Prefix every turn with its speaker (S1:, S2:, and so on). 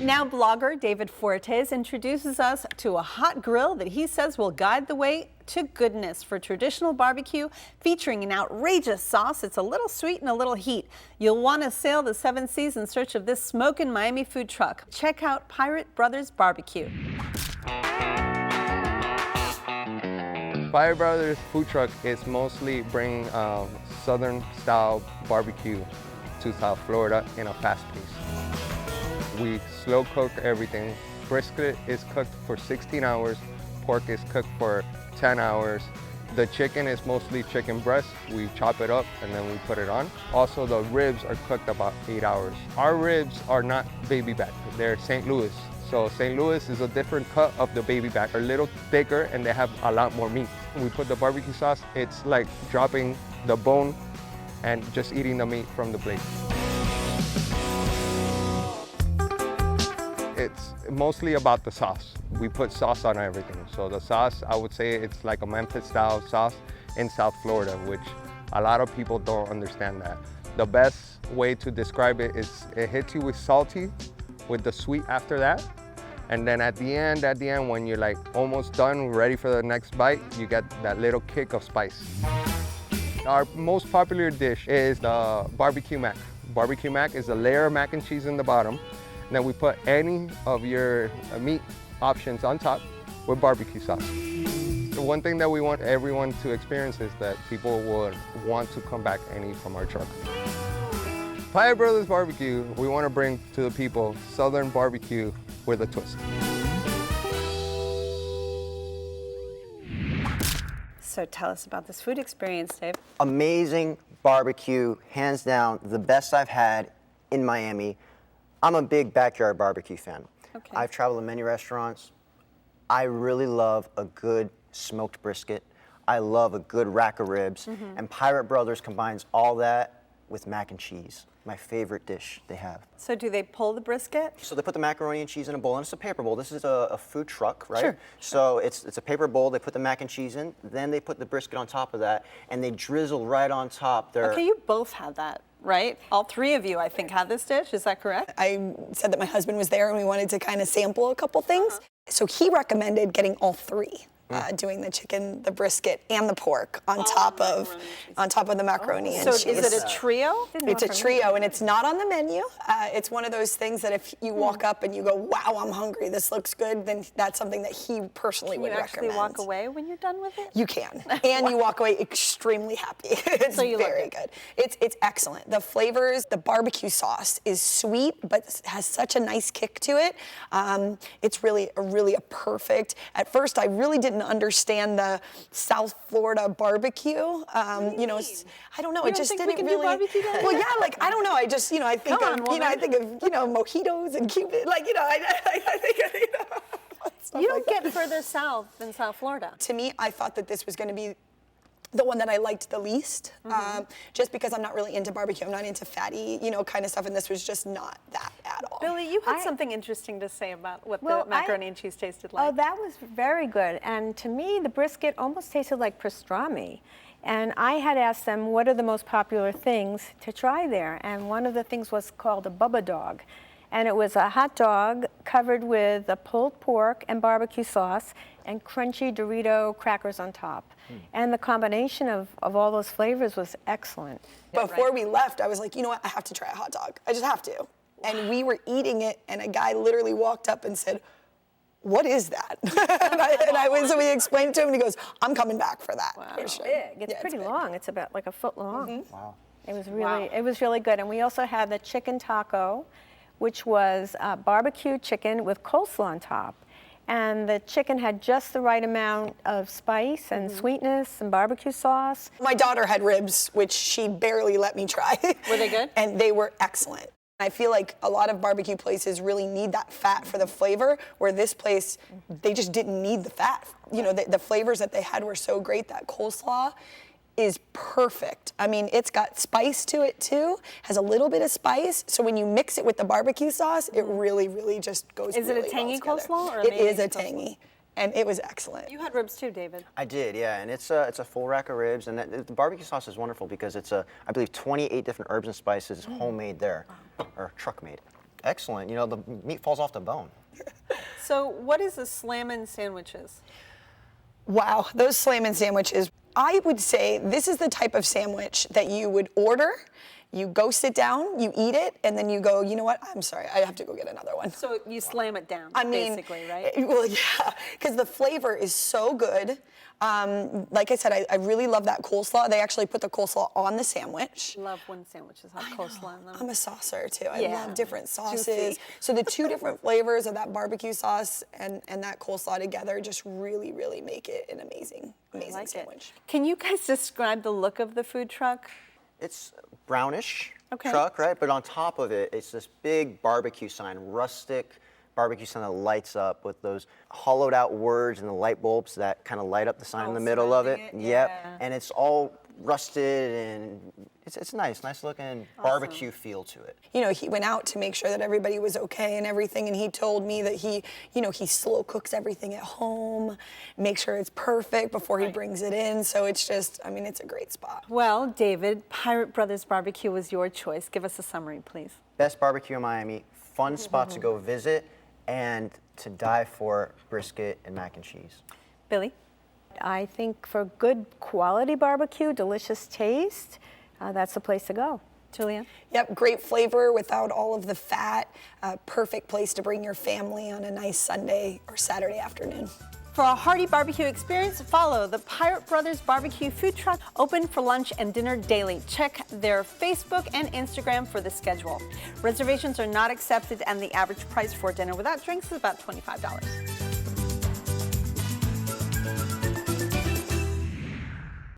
S1: Now blogger David Fortes introduces us to a hot grill that he says will guide the way to goodness for traditional barbecue, featuring an outrageous sauce. It's a little sweet and a little heat. You'll want to sail the 7 seas in search of this smokin' Miami food truck. Check out Pirate Brothers BBQ.
S2: Pirate Brothers food truck is mostly bringing southern style barbecue to South Florida in a fast pace. We slow cook everything. Brisket is cooked for 16 hours. Pork is cooked for 10 hours. The chicken is mostly chicken breast. We chop it up and then we put it on. Also, the ribs are cooked about 8 hours. Our ribs are not baby back, they're St. Louis. So St. Louis is a different cut of the baby back. They're a little thicker and they have a lot more meat. We put the barbecue sauce, it's like dropping the bone and just eating the meat from the plate. It's mostly about the sauce. We put sauce on everything. So the sauce, I would say it's like a Memphis style sauce in South Florida, which a lot of people don't understand that. The best way to describe it is it hits you with salty, with the sweet after that. And then at the end, when you're like almost done, ready for the next bite, you get that little kick of spice. Our most popular dish is the barbecue mac. Barbecue mac is a layer of mac and cheese in the bottom. And then we put any of your meat options on top with barbecue sauce. The one thing that we want everyone to experience is that people would want to come back and eat from our truck. Pirate Brothers BBQ, we want to bring to the people Southern barbecue with a twist.
S1: So tell us about this food experience, Dave.
S3: Amazing barbecue, hands down, the best I've had in Miami. I'm a big backyard barbecue fan.
S1: Okay.
S3: I've traveled to many restaurants. I really love a good smoked brisket. I love a good rack of ribs. And Pirate Brothers combines all that with mac and cheese, my favorite dish they have.
S1: So do they pull the brisket?
S3: So they put the macaroni and cheese in a bowl, and it's a paper bowl. This is a food truck, right?
S1: Sure.
S3: So it's a paper bowl, they put the mac and cheese in, then they put the brisket on top of that, and they drizzle right on top.
S1: Okay, you both had that, right? All three of you, I think, had this dish. Is that correct?
S4: I said that my husband was there and we wanted to kind of sample a couple things. So he recommended getting all three. Doing the chicken, the brisket, and the pork on top of the macaroni and cheese.
S1: So is it a trio?
S4: It's a trio, and it's not on the menu. It's one of those things that if you walk up and you go, "Wow, I'm hungry. This looks good," then that's something that he personally would recommend.
S1: Can you actually walk away when you're done with it?
S4: You can, and you walk away extremely happy. It's very good. It's excellent. The flavors, the barbecue sauce is sweet, but has such a nice kick to it. It's really a perfect. At first, I really didn't understand the South Florida barbecue. You know, I don't know.
S1: You
S4: it just
S1: think
S4: didn't
S1: we can
S4: really.
S1: Do barbecue down
S4: Well,
S1: here?
S4: yeah, like I don't know. I just, I think
S1: Come
S4: of,
S1: on,
S4: I think of, mojitos and Cuban. Like, I think, stuff
S1: You don't
S4: like that.
S1: get further south than South Florida.
S4: To me, I thought that this was going to be the one that I liked the least, just because I'm not really into barbecue. I'm not into fatty, kind of stuff, and this was just not that at all.
S1: Billy, you had something interesting to say about what the macaroni and cheese tasted like.
S5: Oh, that was very good. And to me, the brisket almost tasted like pastrami. And I had asked them, what are the most popular things to try there? And one of the things was called a Bubba Dogg. And it was a hot dog covered with a pulled pork and barbecue sauce and crunchy Dorito crackers on top. And the combination of all those flavors was excellent.
S4: Before we left, I was like, you know what, I have to try a hot dog. I just have to. Wow. And we were eating it, and a guy literally walked up and said, "What is that?" So we explained to him, and he goes, "I'm coming back for that."
S5: Wow.
S4: For sure.
S5: Big. It's pretty long. It's about like a foot long.
S3: Wow.
S5: It was really good. And we also had the chicken taco, which was barbecue chicken with coleslaw on top. And the chicken had just the right amount of spice and sweetness and barbecue sauce.
S4: My daughter had ribs, which she barely let me try.
S1: Were they good?
S4: And they were excellent. I feel like a lot of barbecue places really need that fat for the flavor, where this place, they just didn't need the fat. The flavors that they had were so great. That coleslaw is perfect. I mean, it's got spice to it too, has a little bit of spice. So when you mix it with the barbecue sauce, it really, really just goes really well together.
S1: Is it a tangy coleslaw or
S4: It is a tangy, and it was excellent.
S1: You had ribs too, David.
S3: I did, yeah, and it's a full rack of ribs, and the barbecue sauce is wonderful because it's I believe 28 different herbs and spices homemade there, or truck made. excellent. You know, the meat falls off the bone.
S1: So what is a slammin' sandwiches?
S4: Wow, those slammin' sandwiches. I would say this is the type of sandwich that you would order, you go sit down, you eat it, and then you go, you know what, I'm sorry, I have to go get another one.
S1: So you slam it down,
S4: I mean,
S1: basically, right?
S4: Well, yeah, because the flavor is so good. Like I said, I really love that coleslaw. They actually put the coleslaw on the sandwich.
S1: Love when sandwiches have coleslaw in them.
S4: I'm a saucer too. I
S1: Yeah.
S4: love different sauces.
S1: Juicy.
S4: So the two different flavors of that barbecue sauce and that coleslaw together just really, really make it an amazing
S1: Like
S4: sandwich.
S1: it. Can you guys describe the look of the food truck?
S3: It's brownish
S1: Okay.
S3: truck, right? But on top of it, it's this big barbecue sign, rustic barbecue sign that lights up with those hollowed out words and the light bulbs that kind of light up the sign in
S1: Oh,
S3: the middle of it.
S1: surrounding it,
S3: Yep.
S1: yeah.
S3: And it's all rusted and it's nice looking barbecue feel to it.
S4: You know, he went out to make sure that everybody was okay and everything, and he told me that he slow cooks everything at home, make sure it's perfect before he brings it in. So it's just, I mean, it's a great spot.
S1: Well, David, Pirate Brothers BBQ was your choice. Give us a summary, please.
S3: Best barbecue in Miami, fun spot to go visit, and to die for brisket and mac and cheese.
S1: Billy?
S5: I think for good quality barbecue, delicious taste, that's the place to go.
S1: Julianne?
S4: Yep, great flavor without all of the fat. Perfect place to bring your family on a nice Sunday or Saturday afternoon.
S1: For a hearty barbecue experience, follow the Pirate Brothers BBQ food truck, open for lunch and dinner daily. Check their Facebook and Instagram for the schedule. Reservations are not accepted, and the average price for dinner without drinks is about $25.